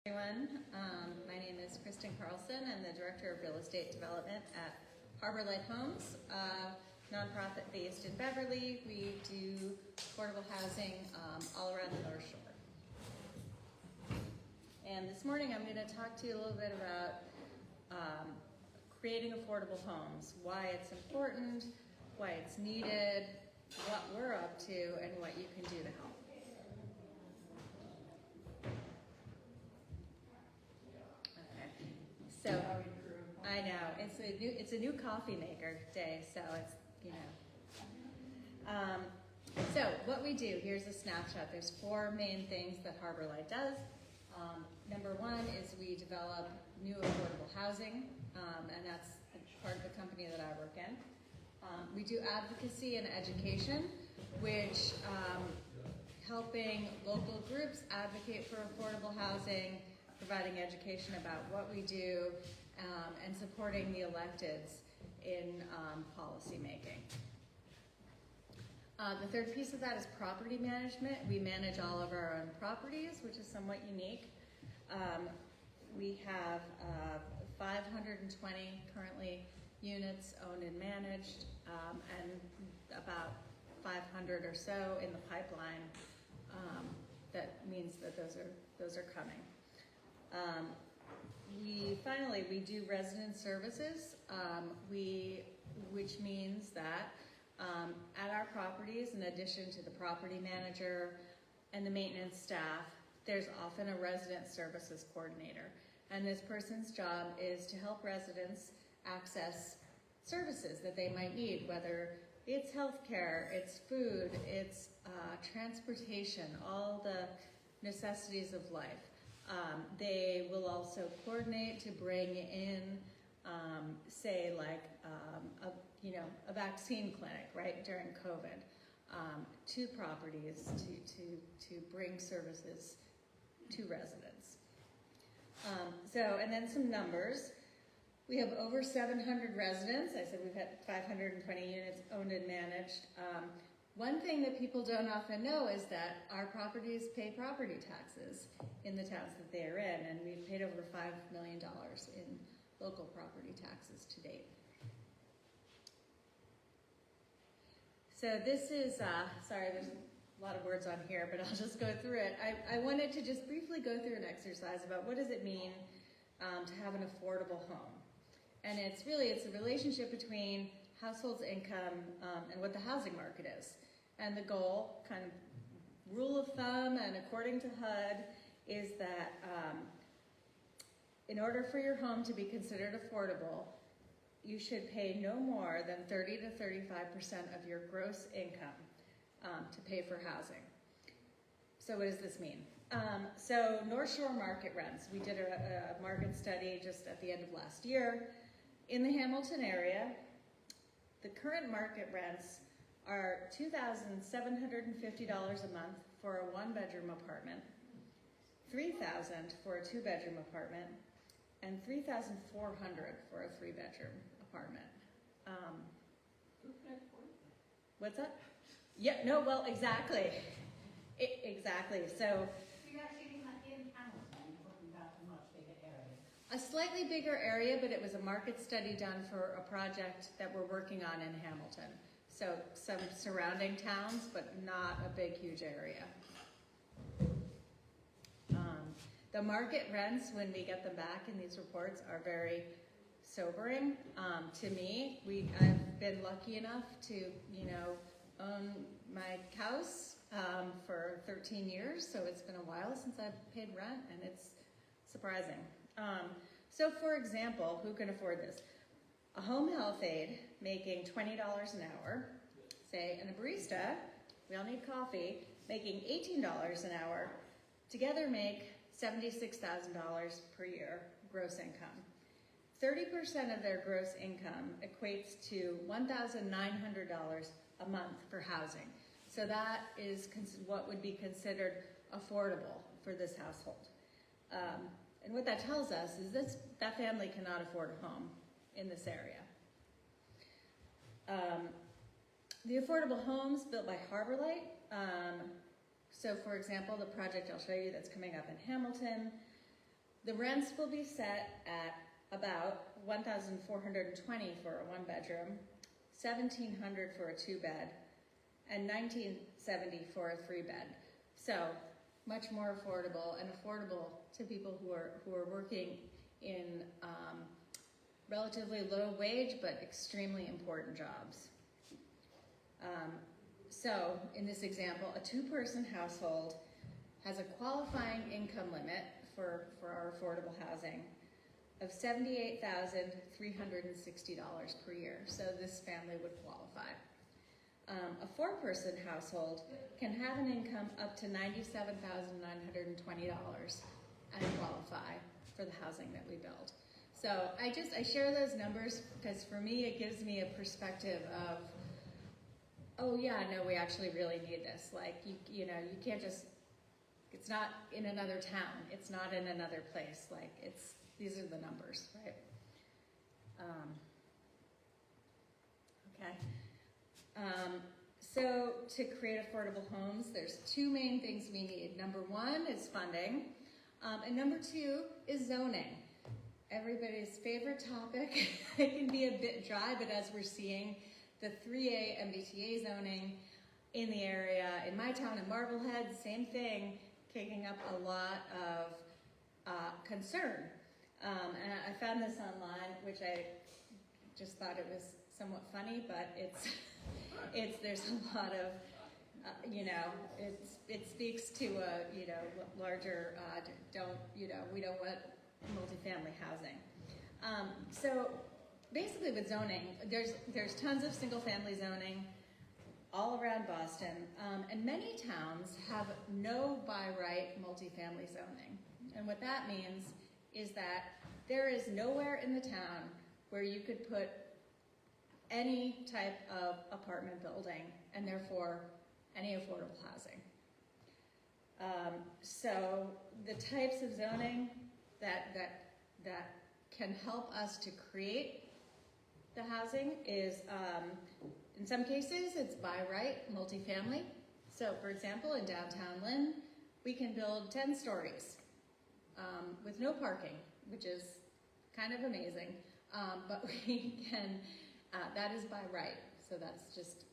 Everyone, my name is Kristin Carlson. I'm the Director of Real Estate Development at Harborlight Homes, a nonprofit based in Beverly. We do affordable housing all around the North Shore. And this morning I'm going to talk to you a little bit about creating affordable homes, why it's important, why it's needed, what we're up to, and what you can do to help. So, I know, it's a new coffee maker day, so it's, so what we do, here's a snapshot. There's four main things that Harborlight does. Number one is we develop new affordable housing, and that's part of the company that I work in. We do advocacy and education, which helping local groups advocate for affordable housing, providing education about what we do, and supporting the electeds in policy making. The third piece of that is property management. We manage all of our own properties, which is somewhat unique. We have 520 currently units owned and managed, and about 500 or so in the pipeline. That means that those are coming. We do resident services, which means that at our properties, in addition to the property manager and the maintenance staff, there's often a resident services coordinator. And this person's job is to help residents access services that they might need, whether it's healthcare, it's food, it's transportation, all the necessities of life. They will also coordinate to bring in, say, like a vaccine clinic, right, during COVID, to properties to bring services to residents. And then some numbers. We have over 700 residents. I said we've had 520 units owned and managed. One thing that people don't often know is that our properties pay property taxes in the towns that they are in, and we've paid over $5 million in local property taxes to date. So this is, sorry, there's a lot of words on here, but I'll just go through it. I wanted to just briefly go through an exercise about what does it mean to have an affordable home. And it's a relationship between household's income and what the housing market is. And the goal, kind of rule of thumb and according to HUD, is that in order for your home to be considered affordable, you should pay no more than 30 to 35% of your gross income to pay for housing. So what does this mean? So North Shore market rents, we did a market study just at the end of last year. In the Hamilton area, the current market rents are $2,750 a month for a one-bedroom apartment, $3,000 for a two-bedroom apartment, and $3,400 for a three-bedroom apartment. Who can afford that? What's that? Yeah, no, well, exactly. Exactly. So You're actually in Hamilton, you're talking about a much bigger area. a slightly bigger area, but it was a market study done for a project that we're working on in Hamilton. So some surrounding towns, but not a big, huge area. The market rents, when we get them back in these reports, are very sobering. To me, I've been lucky enough to, own my house for 13 years, so it's been a while since I've paid rent, and it's surprising. So for example, who can afford this? A home health aide making $20 an hour, say, and a barista, we all need coffee, making $18 an hour, together make $76,000 per year gross income. 30% of their gross income equates to $1,900 a month for housing. So that is what would be considered affordable for this household. And what that tells us is that family cannot afford a home in this area. The affordable homes built by Harborlight. So for example, the project I'll show you that's coming up in Hamilton, The rents will be set at about $1,420 for a one-bedroom, $1,700 for a two-bed, and $1,970 for a three-bed. So much more affordable, and affordable to people who are working in relatively low wage but extremely important jobs. So in this example, a two-person household has a qualifying income limit for our affordable housing of $78,360 per year. So this family would qualify. A four-person household can have an income up to $97,920 and qualify for the housing that we build. So I share those numbers because for me it gives me a perspective of, oh yeah, no, we actually really need this. Like you can't just, it's not in another town, it's not in another place. Like these are the numbers, right? Okay. So to create affordable homes, there's two main things we need. Number one is funding, and number two is zoning. Everybody's favorite topic. It can be a bit dry, but as we're seeing, the 3A MBTA zoning in the area, in my town in Marblehead, same thing, kicking up a lot of concern. And I found this online, which I just thought it was somewhat funny, but there's a lot of, it speaks to a, larger, we don't want multifamily housing. So basically with zoning, there's tons of single family zoning all around Boston, and many towns have no by right multifamily zoning. And what that means is that there is nowhere in the town where you could put any type of apartment building, and therefore any affordable housing. So the types of zoning that can help us to create the housing is, in some cases, it's by right multifamily. So for example, in downtown Lynn, we can build 10 stories with no parking, which is kind of amazing, but we can, that is by right, so that's just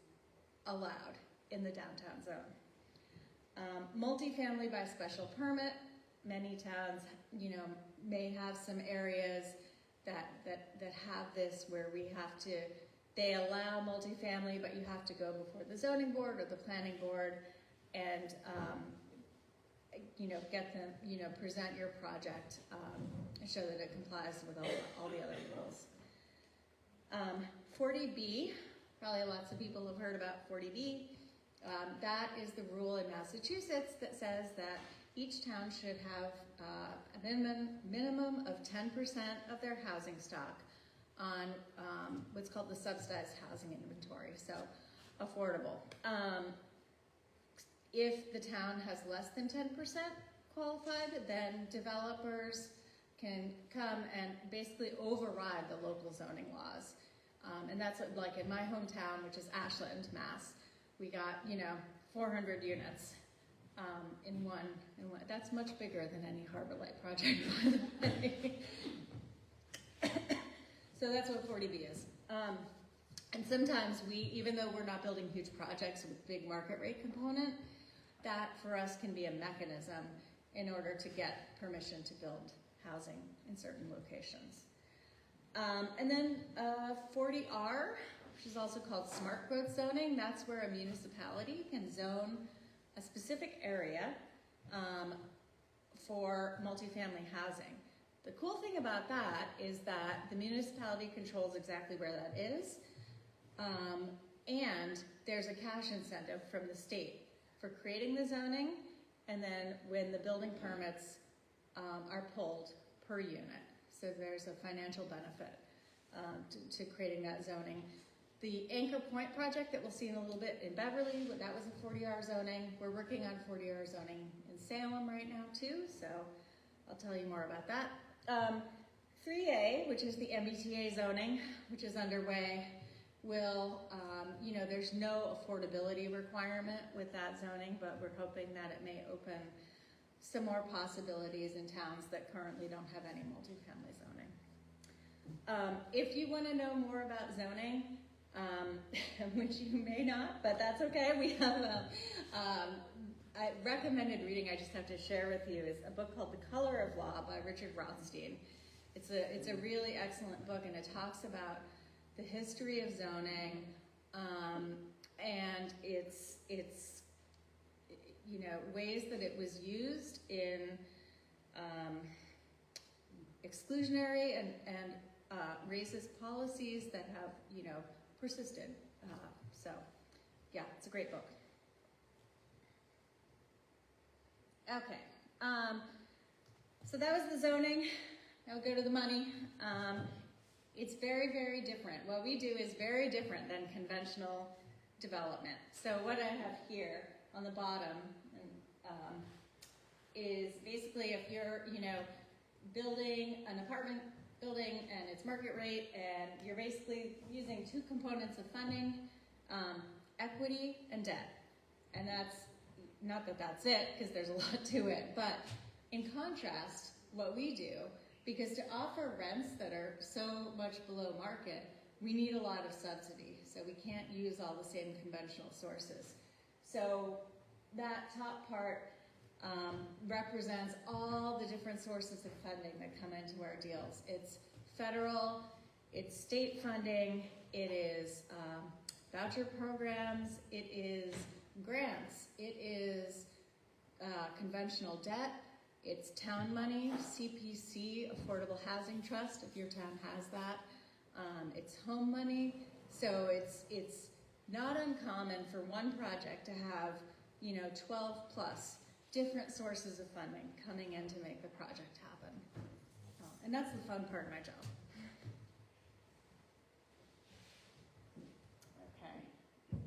allowed in the downtown zone. Multifamily by special permit, many towns, may have some areas that have this where they allow multifamily, but you have to go before the zoning board or the planning board and, get them, present your project and show that it complies with all the other rules. 40B, probably lots of people have heard about 40B. That is the rule in Massachusetts that says that each town should have a minimum of 10% of their housing stock on what's called the subsidized housing inventory, so affordable. If the town has less than 10% qualified, then developers can come and basically override the local zoning laws. And that's what, like in my hometown, which is Ashland, Mass. We got, 400 units in one. That's much bigger than any Harborlight project, by the way. So that's what 40B is. And sometimes even though we're not building huge projects with big market rate component, that for us can be a mechanism in order to get permission to build housing in certain locations. And then 40R, which is also called smart growth zoning. That's where a municipality can zone a specific area for multifamily housing. The cool thing about that is that the municipality controls exactly where that is, and there's a cash incentive from the state for creating the zoning, and then when the building permits are pulled per unit. So there's a financial benefit to creating that zoning. The Anchor Point project that we'll see in a little bit in Beverly, that was a 40R zoning. We're working on 40R zoning in Salem right now too, so I'll tell you more about that. 3A, which is the MBTA zoning, which is underway, will, there's no affordability requirement with that zoning, but we're hoping that it may open some more possibilities in towns that currently don't have any multifamily zoning. If you want to know more about zoning, which you may not, but that's okay. We have I recommended reading, I just have to share with you, is a book called The Color of Law by Richard Rothstein. It's a really excellent book, and it talks about the history of zoning, and it's ways that it was used in exclusionary and racist policies that have persisted. So yeah, it's a great book. Okay, so that was the zoning. Now we'll go to the money. It's very, very different. What we do is very different than conventional development. So what I have here on the bottom is basically if you're, building an apartment building and it's market rate, and you're basically using two components of funding, equity and debt. And that's, not that that's it, because there's a lot to it, but in contrast, what we do, because to offer rents that are so much below market, we need a lot of subsidy, so we can't use all the same conventional sources. So that top part represents all the different sources of funding that come into our deals. It's federal, it's state funding, it is voucher programs, it is grants, it is conventional debt, it's town money, CPC, Affordable Housing Trust, if your town has that. It's home money. So it's not uncommon for one project to have 12 plus different sources of funding coming in to make the project happen. And that's the fun part of my job. Okay.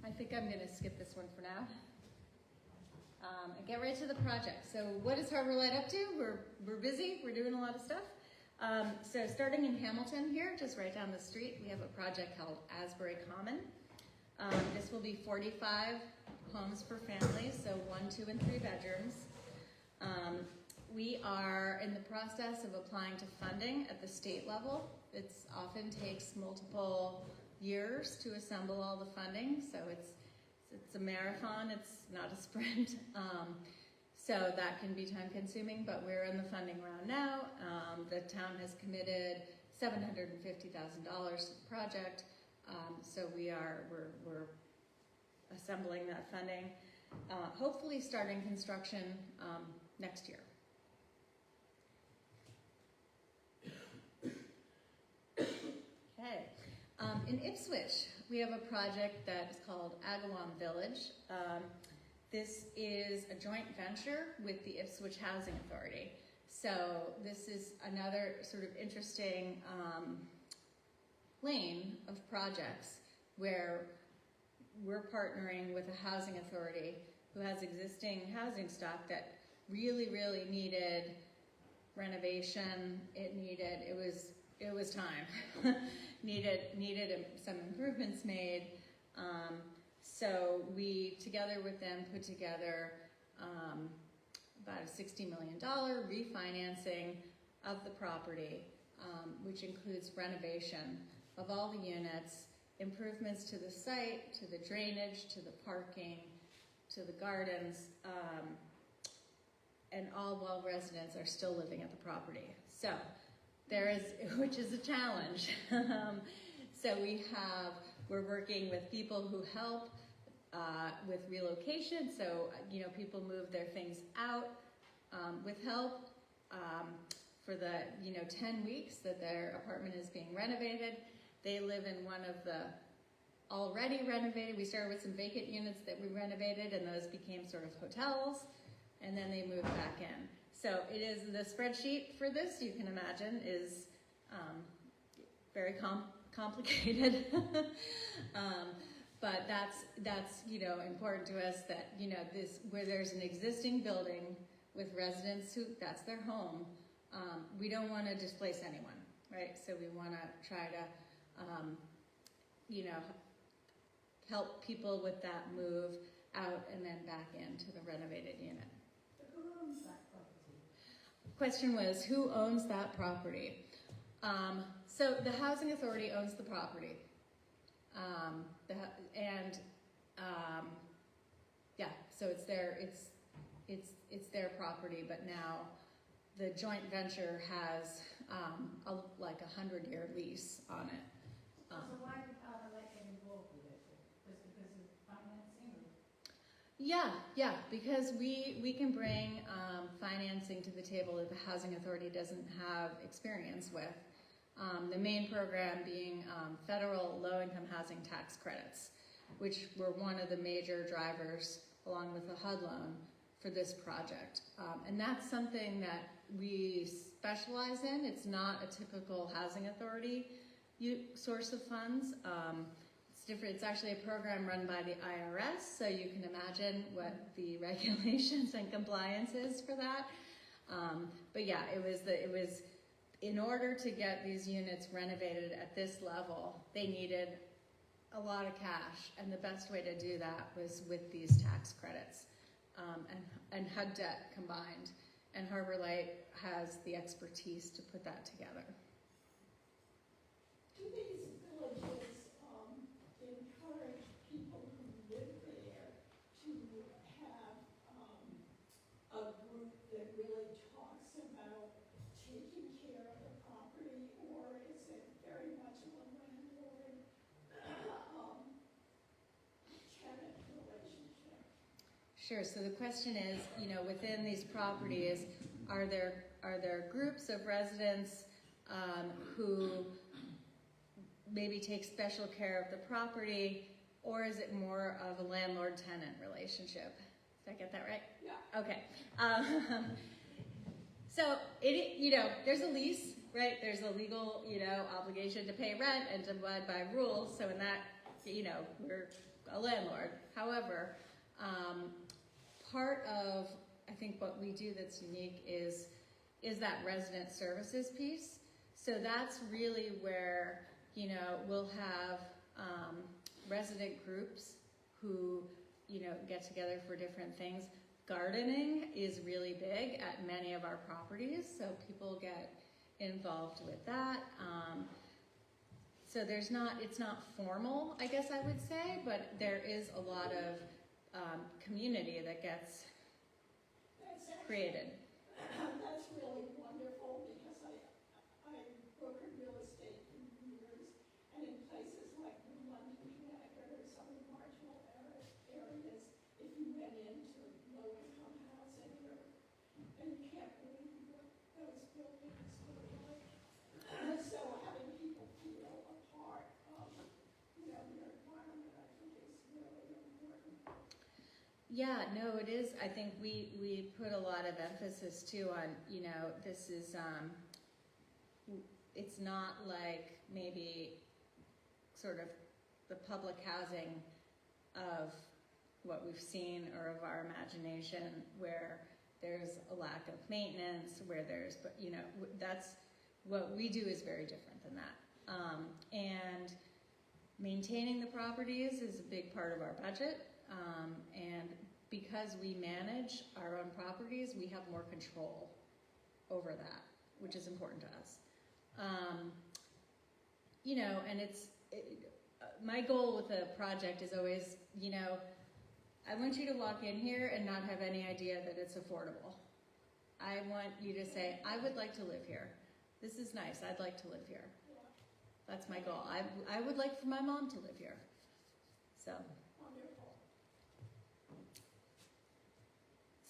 I think I'm going to skip this one for now. And get right to the project. So what is Harborlight up to? We're busy. We're doing a lot of stuff. So starting in Hamilton here, just right down the street, we have a project called Asbury Common. This will be 45 homes for families, so 1, 2, and 3 bedrooms. We are in the process of applying to funding at the state level. It often takes multiple years to assemble all the funding, so it's a marathon, it's not a sprint. So that can be time consuming, but we're in the funding round now. The town has committed $750,000 to the project, so we're assembling that funding, hopefully starting construction next year. Okay, in Ipswich, we have a project that is called Agawam Village. This is a joint venture with the Ipswich Housing Authority. So this is another sort of interesting lane of projects where we're partnering with a housing authority who has existing housing stock that really, really needed renovation. It was time. needed some improvements made. So we, together with them, put together about a $60 million refinancing of the property, which includes renovation of all the units, improvements to the site, to the drainage, to the parking, to the gardens, and all while residents are still living at the property. So which is a challenge. So we're working with people who help with relocation. So, people move their things out with help for the, 10 weeks that their apartment is being renovated. They live in one of the already renovated. We started with some vacant units that we renovated, and those became sort of hotels, and then they moved back in. So it is, the spreadsheet for this, you can imagine, is very complicated. But that's important to us that, this, where there's an existing building with residents who, that's their home, we don't want to displace anyone, right? So we want to try to, help people with that move out and then back into the renovated unit. So Who owns that property? Question was, who owns that property? So the housing authority owns the property. Yeah, so it's their property, but now the joint venture has like a 100-year lease on it. So why did Harborlight get involved with it? Just because of financing? Yeah, because we can bring financing to the table that the housing authority doesn't have experience with. The main program being federal low-income housing tax credits, which were one of the major drivers, along with the HUD loan, for this project. And that's something that we specialize in. It's not a typical housing authority source of funds. It's different. It's actually a program run by the IRS, so you can imagine what the regulations and compliance is for that. But yeah, it was in order to get these units renovated at this level, they needed a lot of cash, and the best way to do that was with these tax credits and HUD debt combined. And Harborlight has the expertise to put that together. Do these villages encourage people who live there to have a group that really talks about taking care of the property, or is it very much of a landlord-tenant relationship? Sure. So the question is, within these properties, are there groups of residents who maybe take special care of the property, or is it more of a landlord-tenant relationship? Did I get that right? Yeah. Okay. So there's a lease, right? There's a legal, obligation to pay rent and to abide by rules. So in that, we're a landlord. However, part of, I think, what we do that's unique is that resident services piece. So that's really where, we'll have resident groups who, get together for different things. Gardening is really big at many of our properties, so people get involved with that. So it's not formal, I guess I would say, but there is a lot of community that gets created. That's really wonderful, because I brokered real estate for years, and in places like New London, Connecticut, or some of the marginal areas, if you went into low-income housing, and you can't believe what those buildings were like. So having people feel a part of, their environment, I think, is really important. Yeah, no, it is. I think we put a lot of emphasis too on, this is, it's not like maybe sort of the public housing of what we've seen or of our imagination, where there's a lack of maintenance, but that's what we do is very different than that. And maintaining the properties is a big part of our budget. And because we manage our own properties, we have more control over that, which is important to us. My goal with a project is always, I want you to walk in here and not have any idea that it's affordable. I want you to say, I would like to live here. This is nice. I'd like to live here. That's my goal. I would like for my mom to live here. So. Wonderful.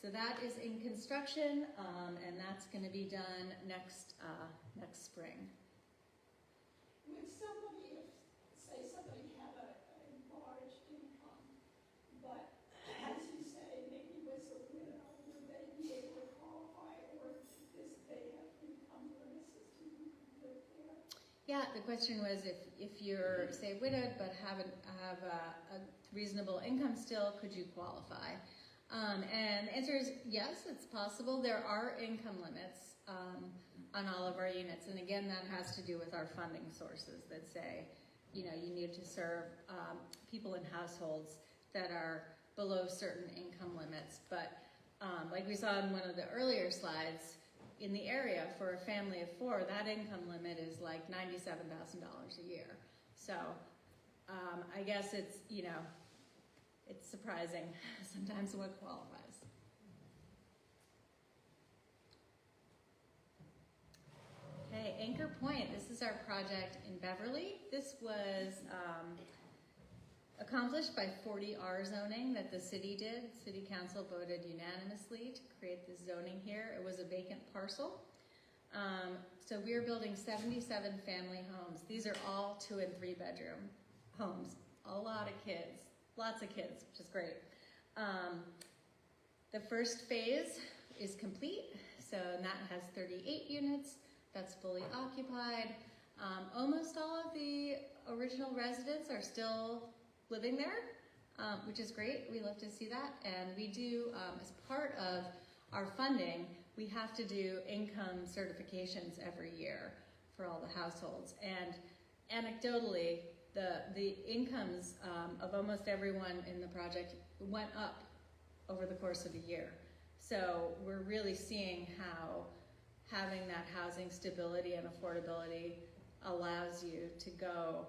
So that is in construction, and that's going to be done next spring. Would somebody, say somebody had a large income, but as you say, maybe was a widow, would they be able to qualify, or they have income limits as to who can live there? Yeah, the question was if you're, say, widowed but have a reasonable income still, could you qualify? And the answer is yes, it's possible. There are income limits on all of our units, and again, that has to do with our funding sources that say, you need to serve people in households that are below certain income limits. But like we saw in one of the earlier slides, in the area for a family of 4, that income limit is like $97,000 a year. So I guess it's, you know, it's surprising sometimes what qualifies. Okay, Anchor Point, this is our project in Beverly. This was accomplished by 40R zoning that the city did. City council voted unanimously to create this zoning here. It was a vacant parcel. So we are building 77 family homes. These are all 2 and 3 bedroom homes. A lot of kids, lots of kids, which is great. The first phase is complete. So that has 38 units. That's fully occupied. Almost all of the original residents are still living there, which is great. We love to see that. And we do, as part of our funding, we have to do income certifications every year for all the households. And anecdotally, the incomes of almost everyone in the project went up over the course of a year. So we're really seeing how having that housing stability and affordability allows you to go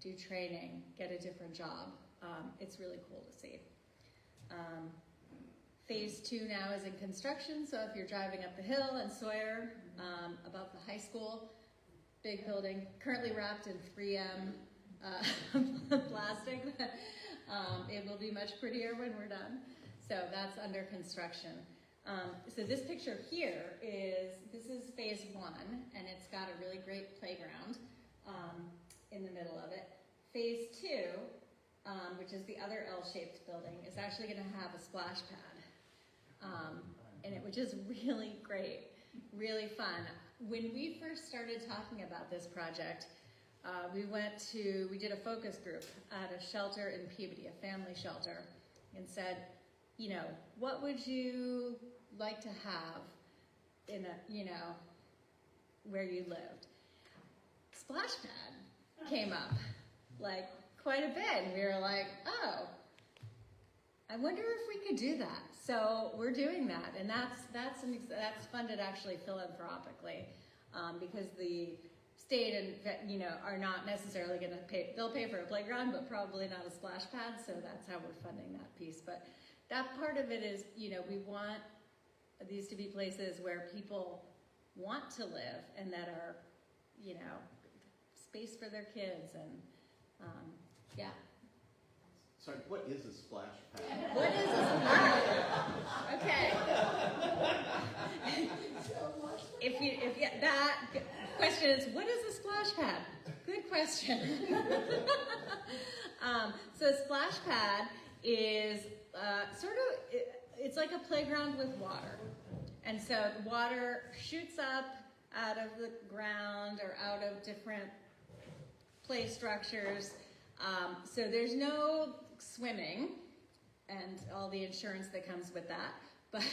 do training, get a different job. It's really cool to see. Phase 2 now is in construction, so if you're driving up the hill in Sawyer, above the high school, big building, currently wrapped in 3M plastic. It will be much prettier when we're done. So that's under construction. So this picture here this is phase 1, and it's got a really great playground in the middle of it. Phase 2, which is the other L-shaped building, is actually going to have a splash pad, which is really great, really fun. When we first started talking about this project, we did a focus group at a shelter in Peabody, a family shelter, and said, you know, what would you like to have in a, you know, where you lived? Splash pad came up, like, quite a bit, and we were like, oh, I wonder if we could do that. So we're doing that, and that's funded actually philanthropically, because the state and, you know, are not necessarily going to pay. They'll pay for a playground, but probably not a splash pad. So that's how we're funding that piece. But that part of it is, you know, we want these to be places where people want to live and that are, you know, space for their kids and, yeah. Sorry, what is a splash pad? What is a splash pad? Okay. That question is, what is a splash pad? Good question. So a splash pad is it's like a playground with water. And so the water shoots up out of the ground or out of different play structures. So there's no swimming and all the insurance that comes with that, but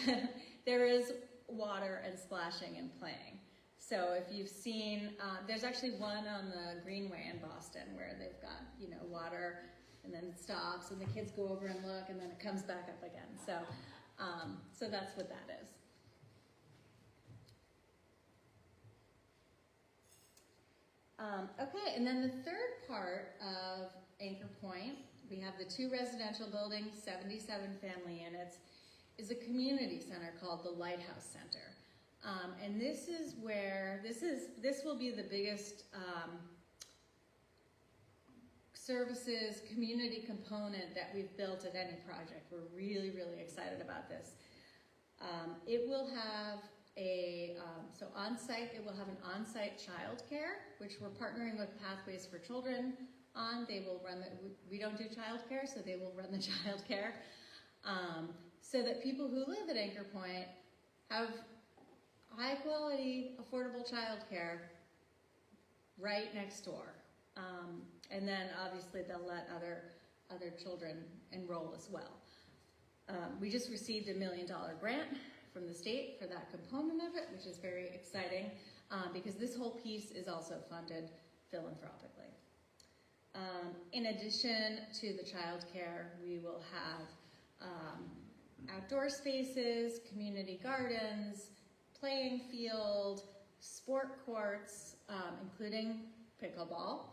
there is water and splashing and playing. So if you've seen, there's actually one on the Greenway in Boston where they've got, you know, water and then it stops and the kids go over and look and then it comes back up again. So, so that's what that is. Okay, and then the third part of Anchor Point, we have the 2 residential buildings, 77 family units, is a community center called the Lighthouse Center. And this is where, this will be the biggest services community component that we've built at any project. We're really, really excited about this. It will have so on-site, it will have an on-site childcare, which we're partnering with Pathways for Children on. They will run we don't do childcare, so they will run the childcare, so that people who live at Anchor Point have high-quality, affordable childcare right next door. And then obviously they'll let other children enroll as well. We just received a $1 million grant from the state for that component of it, which is very exciting, because this whole piece is also funded philanthropically. In addition to the child care, we will have outdoor spaces, community gardens, playing field, sport courts, including pickleball.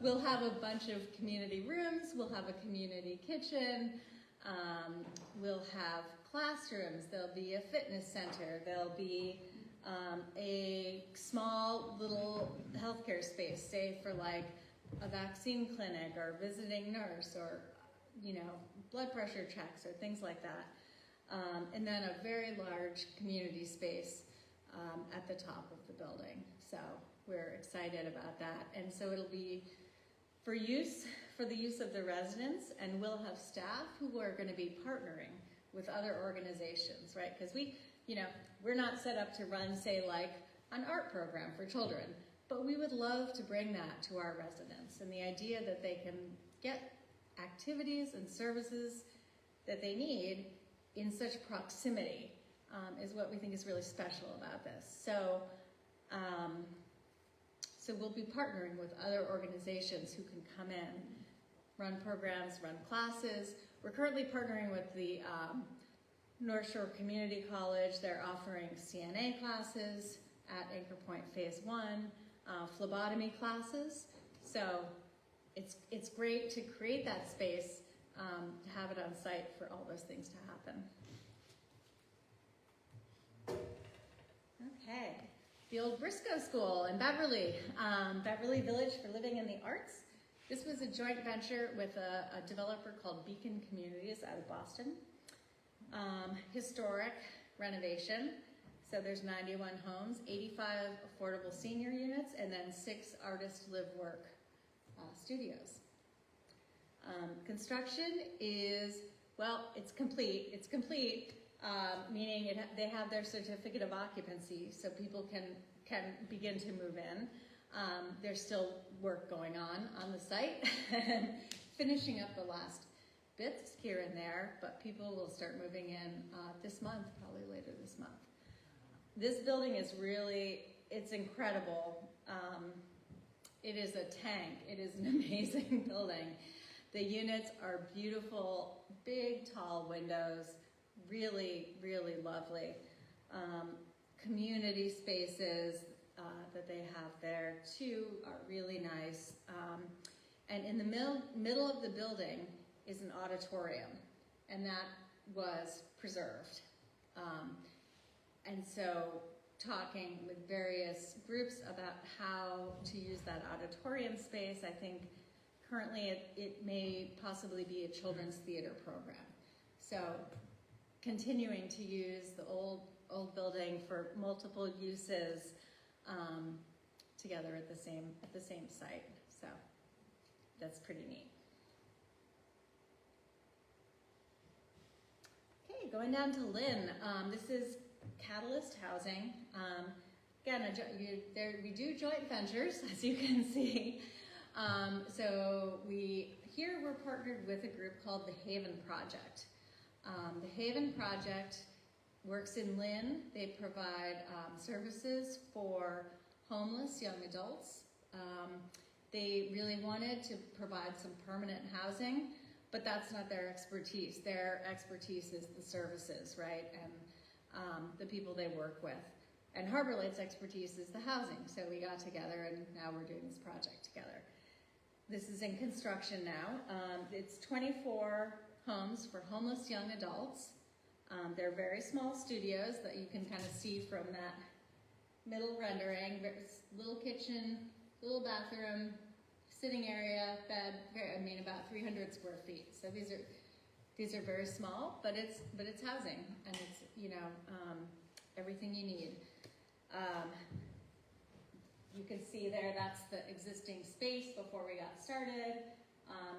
We'll have a bunch of community rooms, we'll have a community kitchen, we'll have classrooms, there'll be a fitness center, there'll be a small little healthcare space, say for like a vaccine clinic or visiting nurse or, you know, blood pressure checks or things like that. And then a very large community space at the top of the building. So we're excited about that. And so it'll be for the use of the residents, and we'll have staff who are going to be partnering with other organizations, right? Because we're not set up to run, say, like an art program for children, but we would love to bring that to our residents. And the idea that they can get activities and services that they need in such proximity is what we think is really special about this. So we'll be partnering with other organizations who can come in, run programs, run classes. We're currently partnering with the North Shore Community College. They're offering CNA classes at Anchor Point Phase 1, phlebotomy classes. So it's great to create that space, to have it on site for all those things to happen. Okay, the old Briscoe School in Beverly, Beverly Village for Living in the Arts. This was a joint venture with a developer called Beacon Communities out of Boston. Historic renovation. So there's 91 homes, 85 affordable senior units, and then 6 artist live-work studios. Construction is, well, it's complete. It's complete, meaning they have their certificate of occupancy, so people can begin to move in. There's still work going on the site, and finishing up the last bits here and there, but people will start moving in this month, probably later this month. This building is really, it's incredible. It is a tank. It is an amazing building. The units are beautiful, big, tall windows, really, really lovely. Community spaces that they have there too are really nice. And in the middle of the building is an auditorium, and that was preserved. And so talking with various groups about how to use that auditorium space, I think currently it may possibly be a children's theater program. So continuing to use the old building for multiple uses together at the same site. So that's pretty neat. Okay, going down to Lynn. This is Catalyst Housing. Again, we do joint ventures, as you can see. So we're partnered with a group called the Haven Project. The Haven Project works in Lynn. They provide services for homeless young adults. They really wanted to provide some permanent housing, but that's not their expertise. Their expertise is the services, right, and the people they work with. And Harborlight's expertise is the housing. So we got together, and now we're doing this project together. This is in construction now. It's 24 homes for homeless young adults. They're very small studios that you can kind of see from that middle rendering. There's little kitchen, little bathroom, sitting area, bed. About 300 square feet. So these are very small, but it's housing, and it's everything you need. You can see there, that's the existing space before we got started.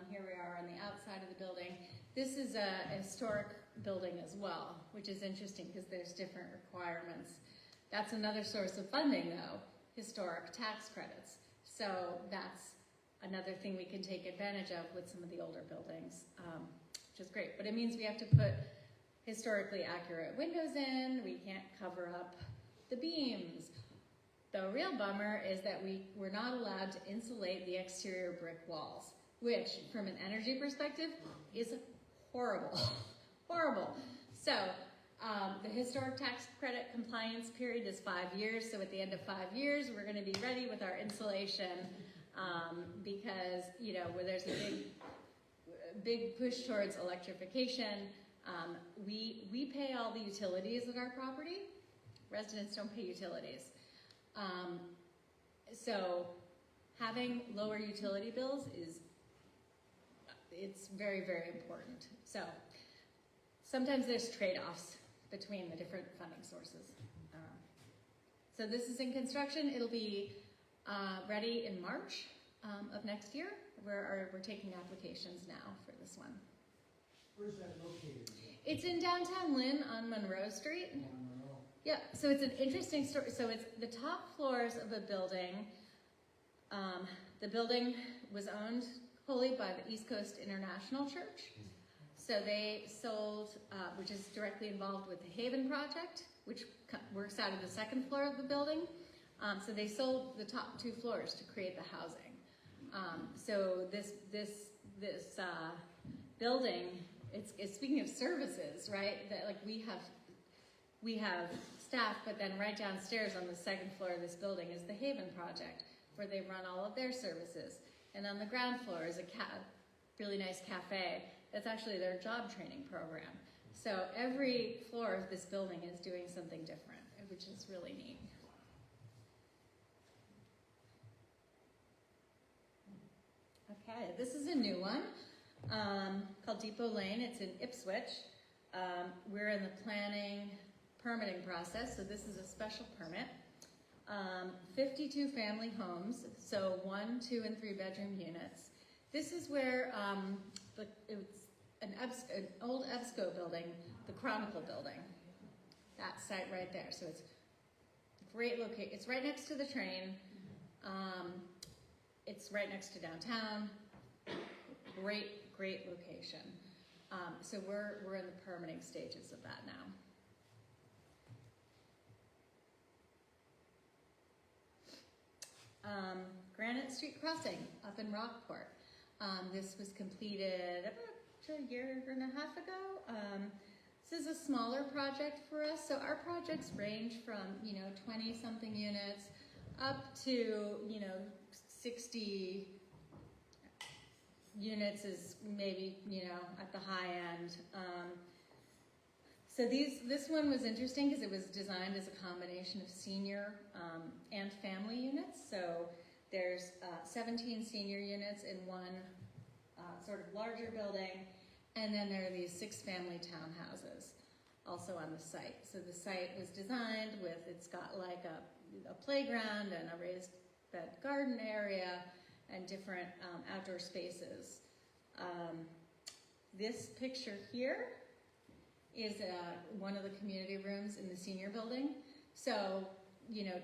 Here we are on the outside of the building. This is a historic building as well, which is interesting because there's different requirements. That's another source of funding though, historic tax credits. So that's another thing we can take advantage of with some of the older buildings, which is great. But it means we have to put historically accurate windows in, we can't cover up the beams. The real bummer is that we're not allowed to insulate the exterior brick walls, which from an energy perspective is horrible, horrible. So the historic tax credit compliance period is 5 years. So at the end of 5 years, we're going to be ready with our insulation because, you know, where there's a big push towards electrification. We pay all the utilities at our property. Residents don't pay utilities. So having lower utility bills it's very, very important. So sometimes there's trade-offs between the different funding sources. So this is in construction. It'll be ready in March of next year. We're taking applications now for this one. Where's that located? It's in downtown Lynn on Monroe Street. Yeah, so it's an interesting story. So it's the top floors of a building. The building was owned wholly by the East Coast International Church. So they sold, which is directly involved with the Haven Project, which works out of the second floor of the building. So they sold the top 2 floors to create the housing. So this building, it's speaking of services, right? That like we have staff, but then right downstairs on the second floor of this building is the Haven Project, where they run all of their services. And on the ground floor is a really nice cafe. That's actually their job training program. So every floor of this building is doing something different, which is really neat. Okay, this is a new one called Depot Lane. It's in Ipswich. We're in the permitting process, so this is a special permit. 52 family homes, so 1, 2, and 3 bedroom units. This is where it's an old EBSCO building, the Chronicle building. That site right there. So it's great location. It's right next to the train. It's right next to downtown. Great location. So we're in the permitting stages of that now. Granite Street Crossing up in Rockport. This was completed about a year and a half ago. This is a smaller project for us. So our projects range from, 20-something units up to, 60 units is maybe, at the high end. So this one was interesting because it was designed as a combination of senior and family units. So there's 17 senior units in one sort of larger building, and then there are these 6 family townhouses also on the site. So the site was designed with, it's got like a playground and a raised bed garden area and different outdoor spaces. This picture here is one of the community rooms in the senior building. So,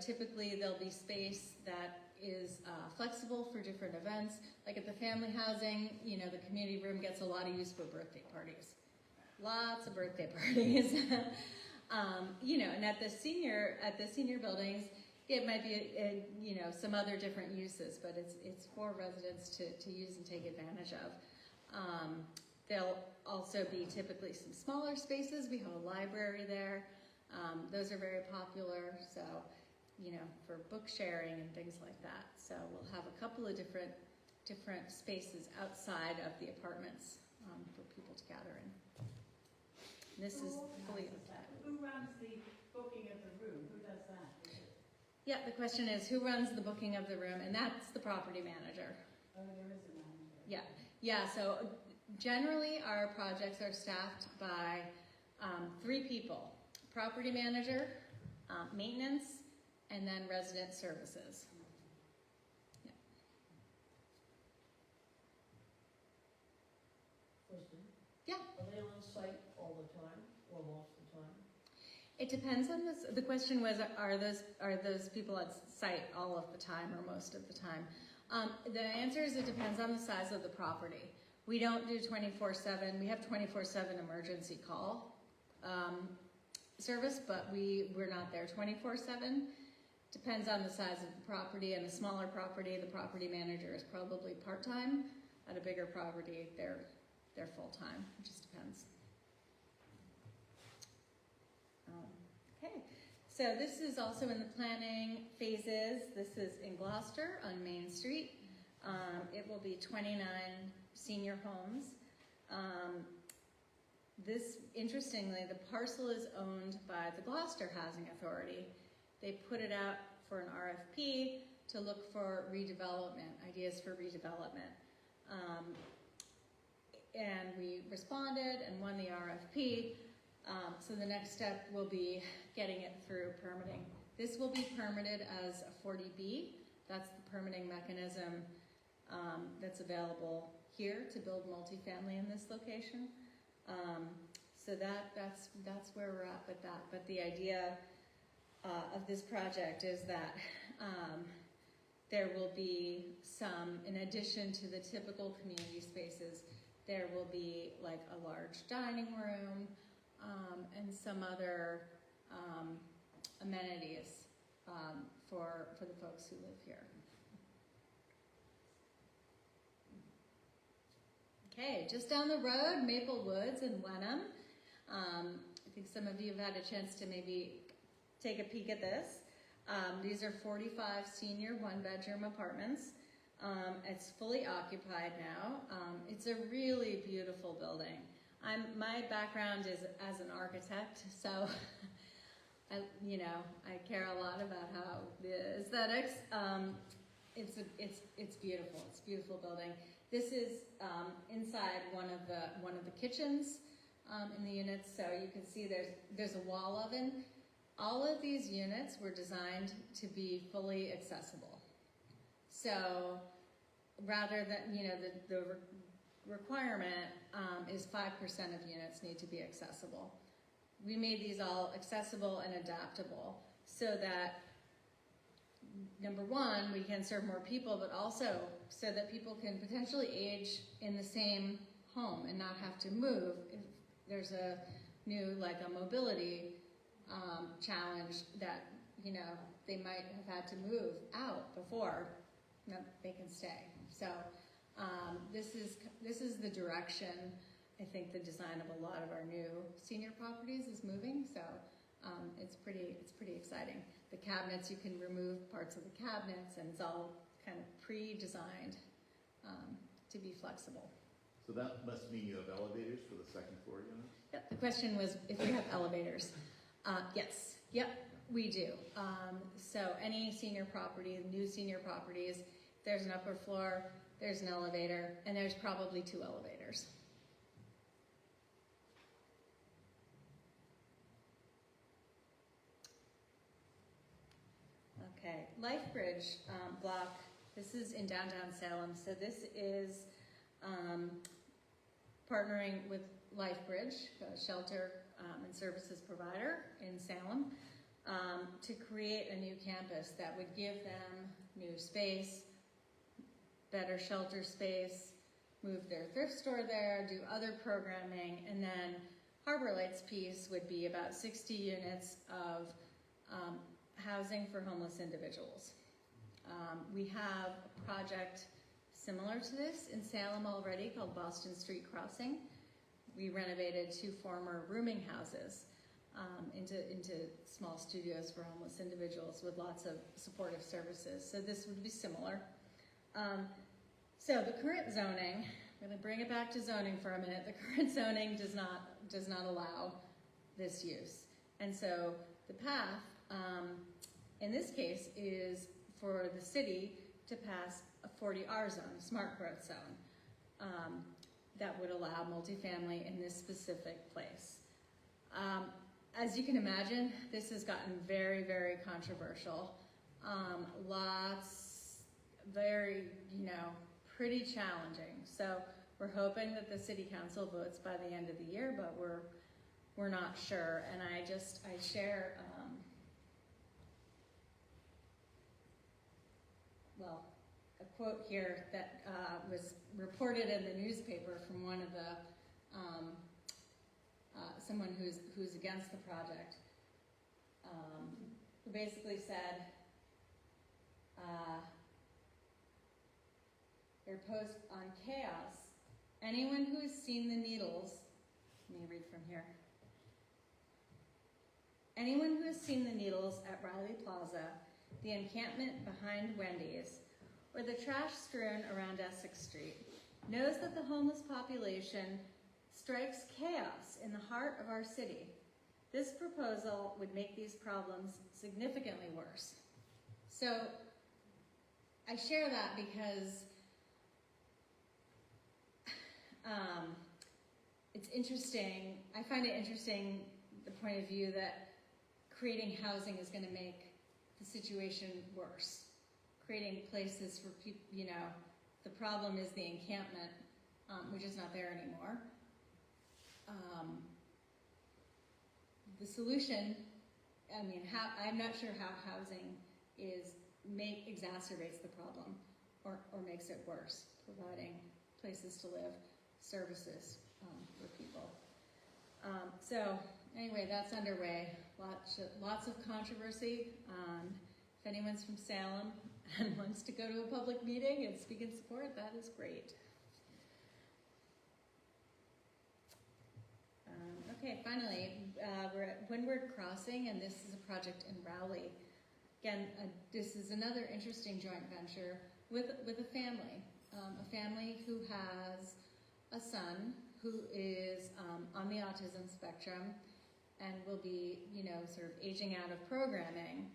typically there'll be space that is flexible for different events. Like at the family housing, the community room gets a lot of use for birthday parties. Lots of birthday parties. And at the senior buildings, it might be, some other different uses, but it's for residents to use and take advantage of. There'll also be typically some smaller spaces. We have a library there. Those are very popular, so, for book sharing and things like that. So we'll have a couple of different spaces outside of the apartments for people to gather in. This is fully that. Who runs the booking of the room? Who does that? Yeah, the question is who runs the booking of the room, and that's the property manager. Oh, there is a manager. Yeah. So generally, our projects are staffed by 3 people: property manager, maintenance, and then resident services. Yeah. Question? Yeah. Are they on site all the time or most of the time? It depends on this. The question was, are those people at site all of the time or most of the time? The answer is it depends on the size of the property. We don't do 24/7. We have 24/7 emergency call service, but we're not there 24/7. Depends on the size of the property. And a smaller property, the property manager is probably part-time. At a bigger property, they're they're full-time, it just depends. Okay, so this is also in the planning phases. This is in Gloucester on Main Street. It will be 29 senior homes. This, interestingly, the parcel is owned by the Gloucester Housing Authority. They put it out for an RFP to look for redevelopment, ideas for redevelopment. And we responded and won the RFP. So the next step will be getting it through permitting. This will be permitted as a 40B. That's the permitting mechanism that's available here to build multifamily in this location. So that's where we're at with that. But the idea of this project is that there will be some, in addition to the typical community spaces, there will be like a large dining room and some other amenities for the folks who live here. Okay, just down the road, Maple Woods in Wenham. I think some of you have had a chance to maybe take a peek at this. These are 45 senior one-bedroom apartments. It's fully occupied now. It's a really beautiful building. My background is as an architect, so I care a lot about how the aesthetics. It's beautiful. It's a beautiful building. This is inside one of the kitchens in the units, so you can see there's a wall oven. All of these units were designed to be fully accessible. So rather than the requirement is 5% of units need to be accessible. We made these all accessible and adaptable so that, number one, we can serve more people, but also so that people can potentially age in the same home and not have to move if there's a new, like a mobility challenge that, they might have had to move out before they can stay. So this is the direction I think the design of a lot of our new senior properties is moving. So it's pretty exciting. The cabinets, you can remove parts of the cabinets, and it's all kind of pre-designed to be flexible. So that must mean you have elevators for the second floor units? Yep. The question was if we have elevators. Yes. Yep. We do. So any senior property, new senior properties, there's an upper floor, there's an elevator, and there's probably 2 elevators. Okay, LifeBridge block. This is in downtown Salem. So this is partnering with LifeBridge, a shelter and services provider in Salem, to create a new campus that would give them new space, better shelter space, move their thrift store there, do other programming, and then Harborlight's piece would be about 60 units of housing for homeless individuals. We have a project similar to this in Salem already called Boston Street Crossing. We renovated 2 former rooming houses into small studios for homeless individuals with lots of supportive services. So this would be similar. So the current zoning, I'm going to bring it back to zoning for a minute. The current zoning does not allow this use. And so the path, in this case, is for the city to pass a 40R zone, a smart growth zone, that would allow multifamily in this specific place. As you can imagine, this has gotten very, very controversial. Very, pretty challenging. So we're hoping that the city council votes by the end of the year, but we're not sure. And I share, a quote here that was reported in the newspaper from one of the someone who's against the project, who basically said their post on chaos Anyone who has seen the needles, let me read from here. Anyone who has seen the needles at Riley Plaza, the encampment behind Wendy's, or the trash strewn around Essex Street, knows that the homeless population strikes chaos in the heart of our city. This proposal would make these problems significantly worse. So I share that because it's interesting. I find it interesting, the point of view that creating housing is going to make the situation worse. Creating places for people, the problem is the encampment, which is not there anymore. The solution, I'm not sure how housing exacerbates the problem or makes it worse, providing places to live, services for people. So anyway, that's underway. Lots of controversy. If anyone's from Salem and wants to go to a public meeting and speak in support, that is great. Okay, finally, we're at Windward Crossing, and this is a project in Rowley. Again, this is another interesting joint venture with a family who has a son who is on the autism spectrum and will be, sort of aging out of programming.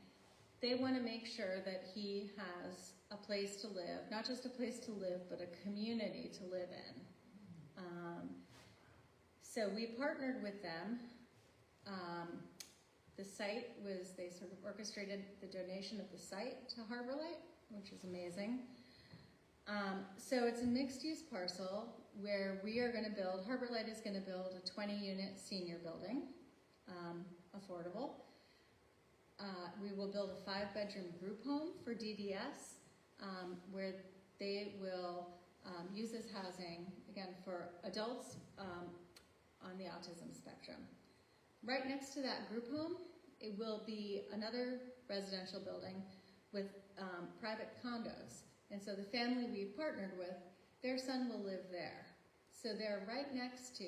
They want to make sure that he has a place to live, not just a place to live, but a community to live in. So we partnered with them. The site they sort of orchestrated the donation of the site to Harborlight, which is amazing. So it's a mixed-use parcel where we are going to build, Harborlight is going to build a 20-unit senior building, affordable. We will build a 5-bedroom group home for DDS, where they will use this housing, again, for adults on the autism spectrum. Right next to that group home, it will be another residential building with private condos. And so the family we've partnered with, their son will live there. So they're right next to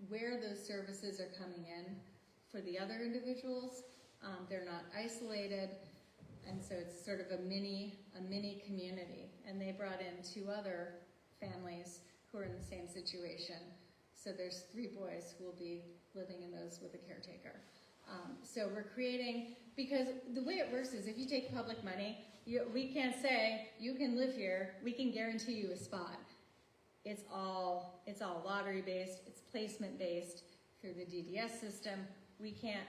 where those services are coming in for the other individuals. They're not isolated, and so it's sort of a mini community. And they brought in 2 other families who are in the same situation. So there's 3 boys who will be living in those with a caretaker. So we're creating, because the way it works is if you take public money, we can't say, you can live here, we can guarantee you a spot. It's all lottery based, it's placement based through the DDS system. We can't,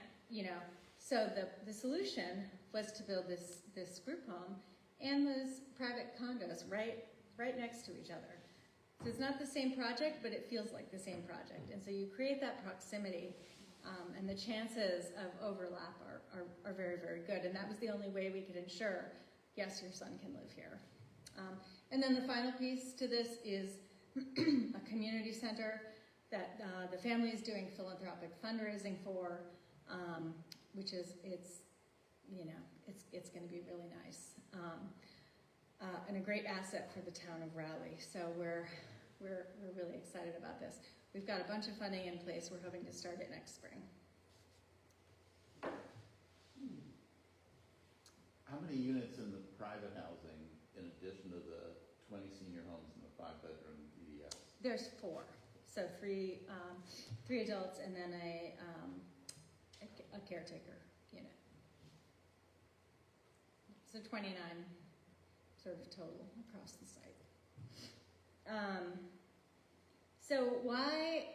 so the solution was to build this group home and those private condos right next to each other. So it's not the same project, but it feels like the same project. And so you create that proximity, and the chances of overlap are very, very good. And that was the only way we could ensure, yes, your son can live here. And then the final piece to this is a community center that the family is doing philanthropic fundraising for, which is, it's going to be really nice. And a great asset for the town of Rowley. So we're really excited about this. We've got a bunch of funding in place. We're hoping to start it next spring. How many units in the private housing in addition to the 20 senior homes and the 5-bedroom DDS? There's 4. So 3 adults and then a caretaker unit. So 29 sort of total across the site. So why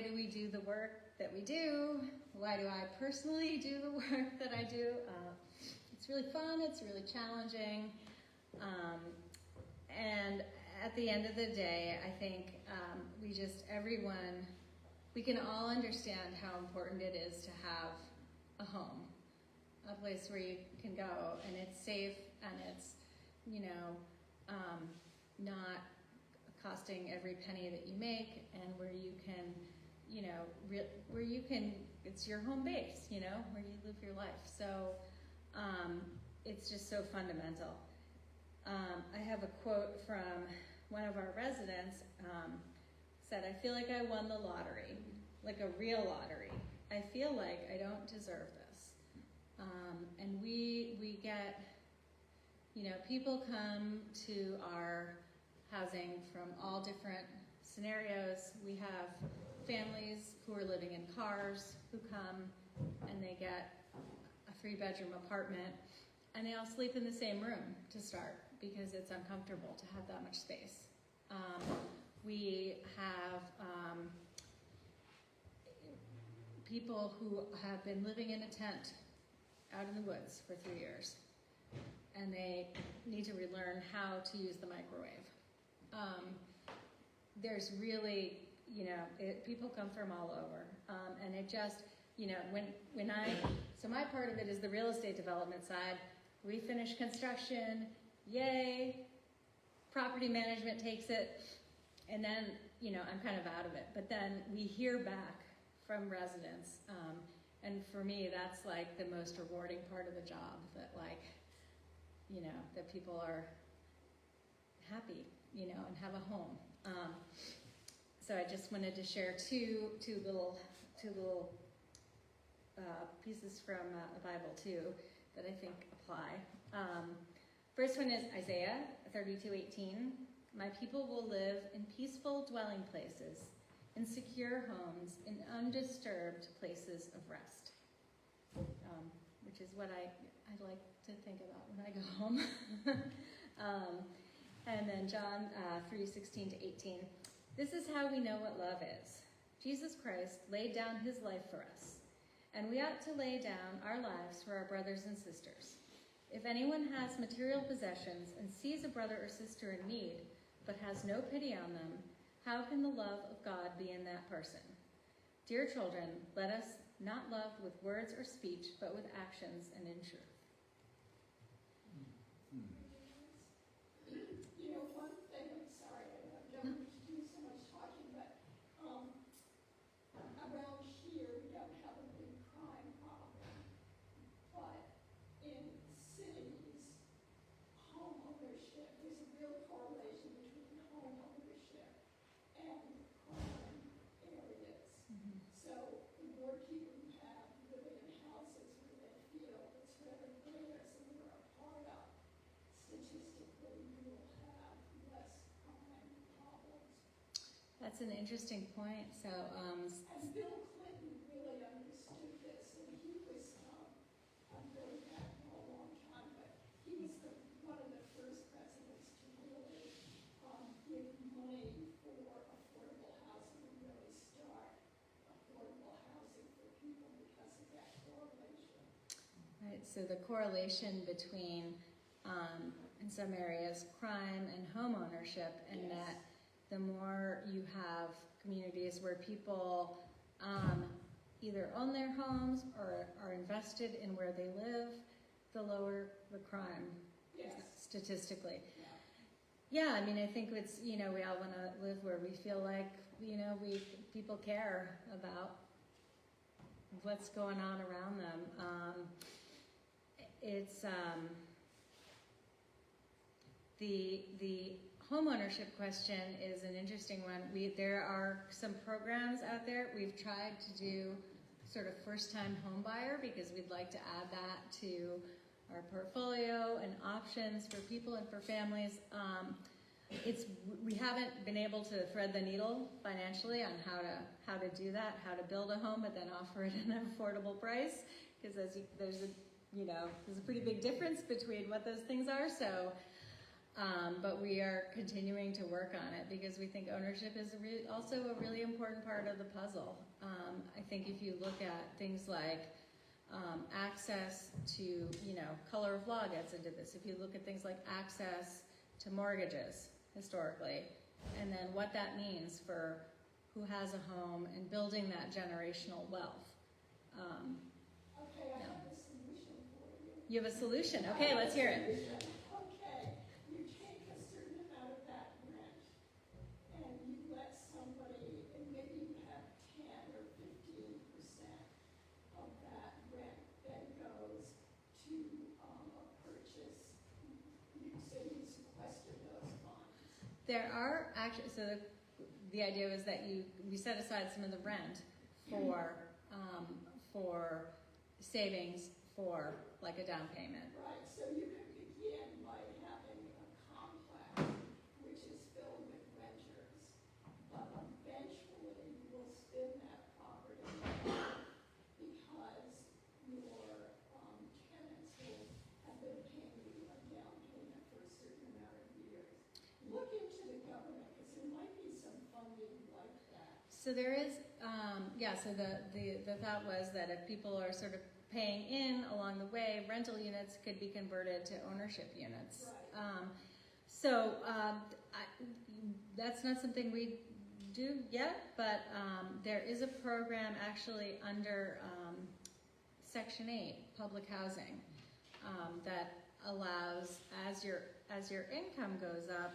do we do the work that we do? Why do I personally do the work that I do? It's really fun, it's really challenging, and at the end of the day, I think we can all understand how important it is to have a home, a place where you can go and it's safe and it's, not costing every penny that you make, and where you can, it's your home base, where you live your life. So it's just so fundamental. I have a quote from one of our residents, said, "I feel like I won the lottery, like a real lottery. I feel like I don't deserve this." And we get, people come to our housing from all different scenarios. We have families who are living in cars who come and they get a 3-bedroom apartment, and they all sleep in the same room to start because it's uncomfortable to have that much space. We have people who have been living in a tent out in the woods for 3 years, and they need to relearn how to use the microwave. There's really, people come from all over, and it just, so my part of it is the real estate development side. We finish construction, yay, property management takes it, and then, I'm kind of out of it. But then we hear back from residents, and for me, that's like the most rewarding part of the job, that that people are happy, and have a home. So I just wanted to share two little pieces from the Bible too that I think apply. First one is Isaiah 32:18. "My people will live in peaceful dwelling places, in secure homes, in undisturbed places of rest," which is what I like to think about when I go home. And then John 3:16-18. "This is how we know what love is. Jesus Christ laid down his life for us, and we ought to lay down our lives for our brothers and sisters. If anyone has material possessions and sees a brother or sister in need, but has no pity on them, how can the love of God be in that person? Dear children, let us not love with words or speech, but with actions and in truth." One thing, I'm sorry, I don't need to do so much talking, but around here we don't have a big crime problem. But in cities, home ownership, there's a real correlation between home ownership and crime areas. So the more people you have living in houses where they feel it's really theirs and they're a part of, statistically you will have less crime problems. That's an interesting point. So, And Bill Clinton really understood this, and he was, I'm going back a long time, but he was one of the first presidents to really give money for affordable housing and really start affordable housing for people because of that correlation. right, so the correlation between, in some areas, crime and home ownership, and Yes. that the more you have communities where people either own their homes or are invested in where they live, the lower the crime Yes. statistically. Yeah. Yeah, I mean, I think it's, we all want to live where we feel like, people care about what's going on around them. It's, the homeownership question is an interesting one. There are some programs out there. We've tried to do sort of first-time home buyer because we'd like to add that to our portfolio and options for people and for families. We haven't been able to thread the needle financially on how to do that, how to build a home, but then offer it at an affordable price, because there's a pretty big difference between what those things are. So, but we are continuing to work on it because we think ownership is also a really important part of the puzzle. I think if you look at things like access to, color of law gets into this. If you look at things like access to mortgages historically, and then what that means for who has a home and building that generational wealth. Okay, I have a solution for you. You have a solution. Okay, let's hear it. Okay, you take a certain amount of that rent and you let somebody, and maybe you have 10 or 15% of that rent then goes to a purchase. You say you There are actually, so the idea was that we set aside some of the rent for savings for like a down payment. Right, so you could begin by having a complex which is filled with renters, but eventually you will spin that property because your tenants will have been paying you a down payment for a certain amount of years. Look into the government, because there might be some funding like that. So there is, so the thought was that if people are sort of paying in along the way, rental units could be converted to ownership units. Right. That's not something we do yet, but there is a program actually under Section 8, public housing, that allows, as your income goes up,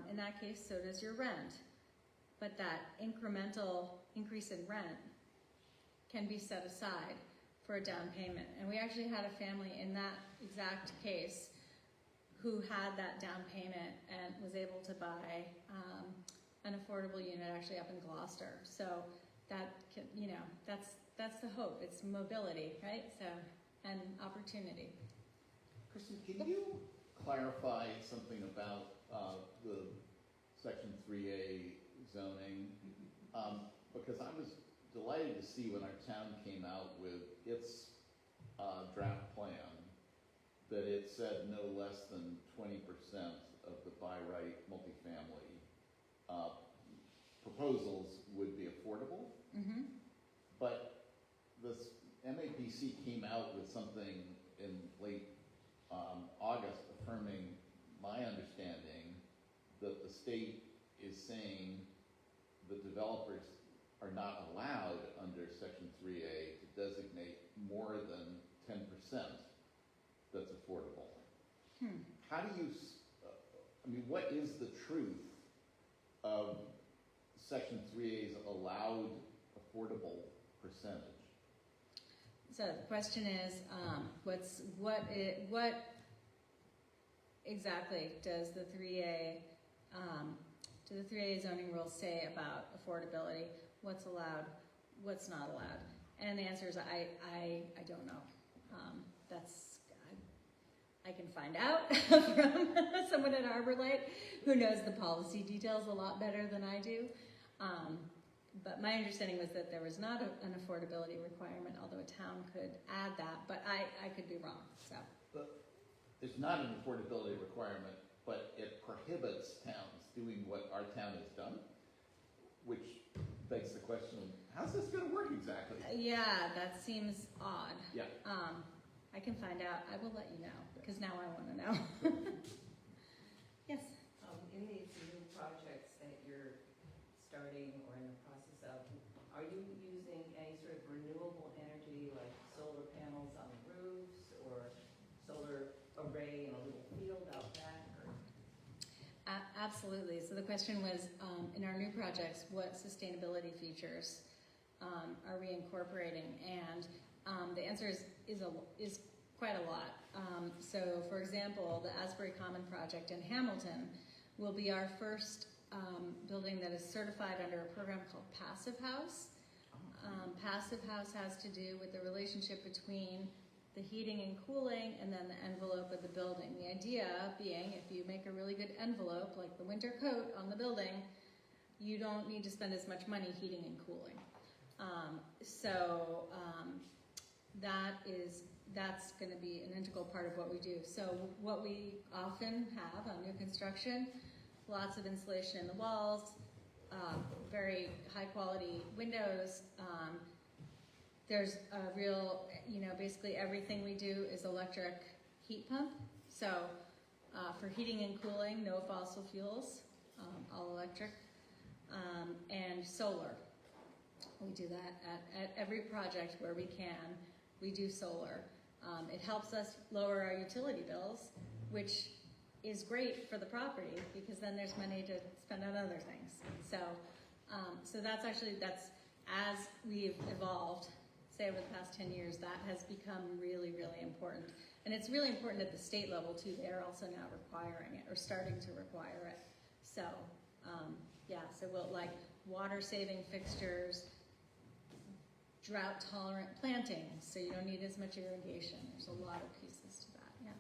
in that case, so does your rent. But that incremental increase in rent can be set aside for a down payment. And we actually had a family in that exact case who had that down payment and was able to buy an affordable unit actually up in Gloucester. So that can, that's the hope. It's mobility, right? So, and opportunity. Kristin, can you clarify something about the Section 3A zoning? Because I was delighted to see when our town came out with its draft plan that it said no less than 20% of the by right multifamily proposals would be affordable. Mm-hmm. But this MAPC came out with something in late August affirming my understanding that the state is saying the developers are not allowed under Section 3A to designate more than 10% that's affordable. How do you, what is the truth of Section 3A's allowed affordable percentage? So the question is, what exactly does the 3A do the 3A zoning rules say about affordability? What's allowed? What's not allowed? And the answer is I don't know. I can find out from someone at Harborlight who knows the policy details a lot better than I do. But my understanding was that there was not an affordability requirement, although a town could add that, but I could be wrong, so. But there's not an affordability requirement, but it prohibits towns doing what our town has done, which begs the question, how's this gonna work exactly? Yeah, that seems odd. Yeah. I can find out. I will let you know, because now I wanna know. Yes? In these new projects that you're starting or in the process of, are you using any sort of renewable energy like solar panels on the roofs or solar array in a little field out back? Or? Absolutely. So the question was, in our new projects, what sustainability features are we incorporating? And the answer is quite a lot. So for example, the Asbury Common project in Hamilton will be our first building that is certified under a program called Passive House. Passive House has to do with the relationship between the heating and cooling and then the envelope of the building. The idea being, if you make a really good envelope, like the winter coat on the building, you don't need to spend as much money heating and cooling. That's going to be an integral part of what we do. So what we often have on new construction, lots of insulation in the walls, very high quality windows. There's a real, basically everything we do is electric heat pump. So for heating and cooling, no fossil fuels, all electric, and solar. We do that at every project where we can. We do solar. It helps us lower our utility bills, which is great for the property because then there's money to spend on other things. So that's as we've evolved, say over the past 10 years, that has become really, really important. And it's really important at the state level too. They're also now requiring it or starting to require it. So, yeah, so we'll like water-saving fixtures, drought-tolerant plantings, so you don't need as much irrigation. There's a lot of pieces to that, yeah.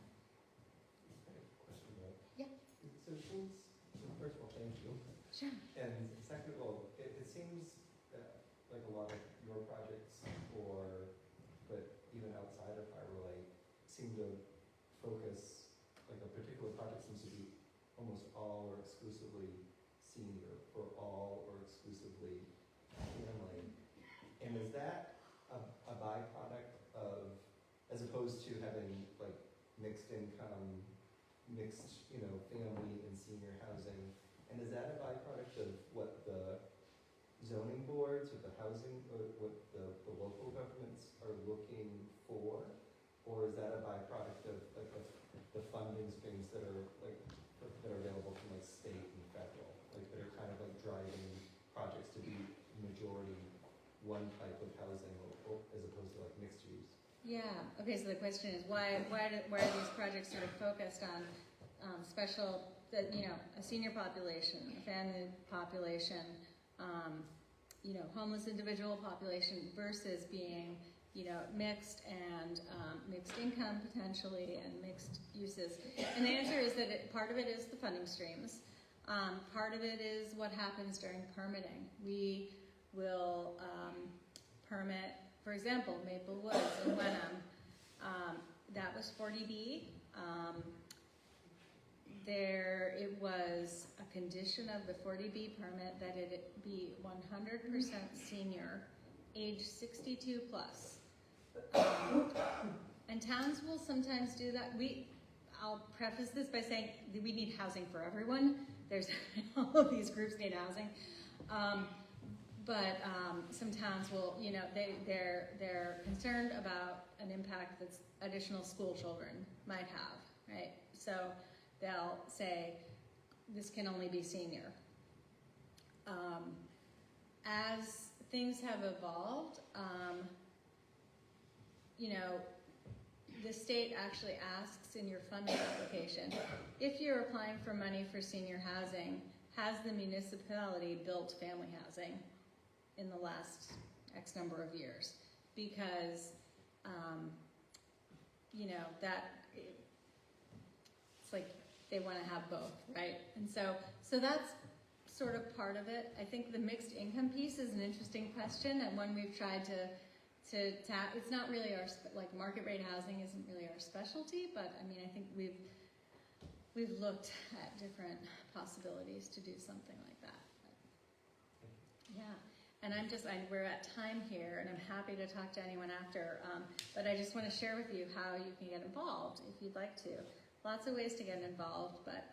Question, right? Yeah. So it seems, first of all, thank you. Sure. And second of all, it seems like a lot of your projects, but even outside of Harborlight, seem to focus, like a particular project seems to be almost all or exclusively senior, or all or exclusively family. And is that a byproduct of, as opposed to having like mixed income, mixed, family and senior housing, and is that a byproduct of what the zoning boards or the housing, or what the local governments are looking for? Or is that a byproduct of like the funding streams that are available from like state and federal, like that are kind of like driving projects to be majority one type of housing or as opposed to like mixed use? Yeah, okay, so the question is why are these projects sort of focused on a senior population, a family population, homeless individual population versus being, mixed and mixed income potentially and mixed uses? And the answer is that part of it is the funding streams. Part of it is what happens during permitting. We will permit, for example, Maple Woods in Wenham. That was 40B. It was a condition of the 40B permit that it be 100% senior, age 62 plus. And towns will sometimes do that. I'll preface this by saying that we need housing for everyone. All of these groups need housing. But some towns will, they're concerned about an impact that additional school children might have, right? So they'll say, this can only be senior. As things have evolved, the state actually asks in your funding application, if you're applying for money for senior housing, has the municipality built family housing in the last X number of years? Because, it's like they want to have both, right? And so that's sort of part of it. I think the mixed income piece is an interesting question and one we've tried to tap. It's not really market rate housing isn't really our specialty, but I mean, I think we've looked at different possibilities to do something like that. But, yeah. And we're at time here, and I'm happy to talk to anyone after, but I just want to share with you how you can get involved if you'd like to. Lots of ways to get involved, but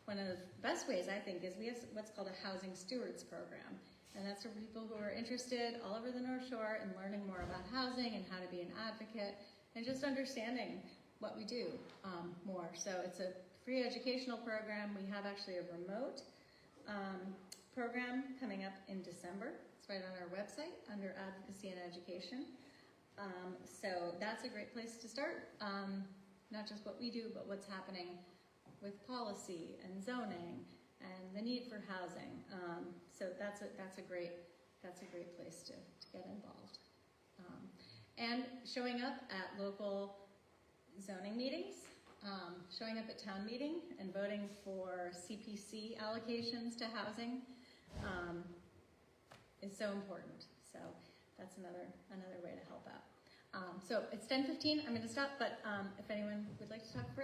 one of the best ways, I think, is we have what's called a Housing Stewards Program, and that's for people who are interested all over the North Shore in learning more about housing and how to be an advocate, and just understanding what we do more. So it's a free educational program. We have actually a remote program coming up in December. It's right on our website under Advocacy and Education. So that's a great place to start. Not just what we do, but what's happening with policy and zoning and the need for housing. So that's a great place to get involved. And showing up at local zoning meetings, showing up at town meeting and voting for CPC allocations to housing is so important. So that's another way to help out. So it's 10:15. I'm going to stop, but if anyone would like to talk